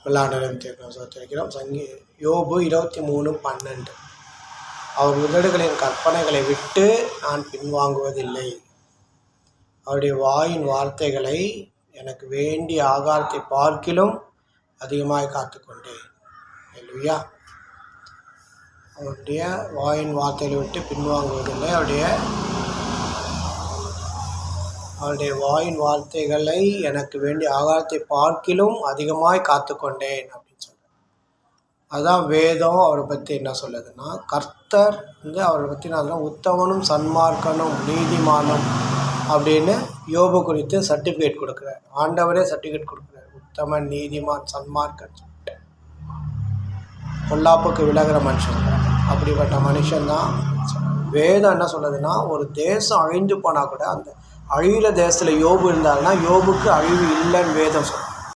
விளையாடலும் தீர்க்கிறோம் சோத்திரிக்கிறோம். யோபு 23:12. அவர் உதடுகளின் கற்பனைகளை விட்டு நான் பின்வாங்குவதில்லை. அவருடைய வாயின் வார்த்தைகளை எனக்கு வேண்டிய ஆகாரத்தை பார்க்கிலும் அதிகமாக காத்துக்கொண்டேன். இல்லையா? அவருடைய வாயின் வார்த்தைகளை விட்டு பின்வாங்குவதில்லை. அவருடைய வாயின் வார்த்தைகளை எனக்கு வேண்டிய ஆகாரத்தை பார்க்கிலும் அதிகமாய் காத்துக்கொண்டேன் அப்படின்னு சொல்கிறேன். அதுதான் வேதம் அவரை பற்றி என்ன சொல்லுதுன்னா, கர்த்தர் அவரை பற்றி நான் உத்தமனும் சன்மார்க்கனும் நீதிமானும் அப்படின்னு யோபு குறித்து சர்டிஃபிகேட் கொடுக்குறார். ஆண்டவரே சர்டிஃபிகேட் கொடுக்குறார். உத்தமன், நீதிமான், சன்மார்க்கன் சொல்லிட்டு பொல்லாப்புக்கு விலகிற மனுஷன். அப்படிப்பட்ட மனுஷன்தான் வேதம் என்ன சொல்லுதுன்னா, ஒரு தேசம் அழிந்து போனால் கூட அந்த அழியில தேசத்தில் யோபு இருந்தாருன்னா யோபுக்கு அழிவு இல்லைன்னு வேதம் சொல்லுது.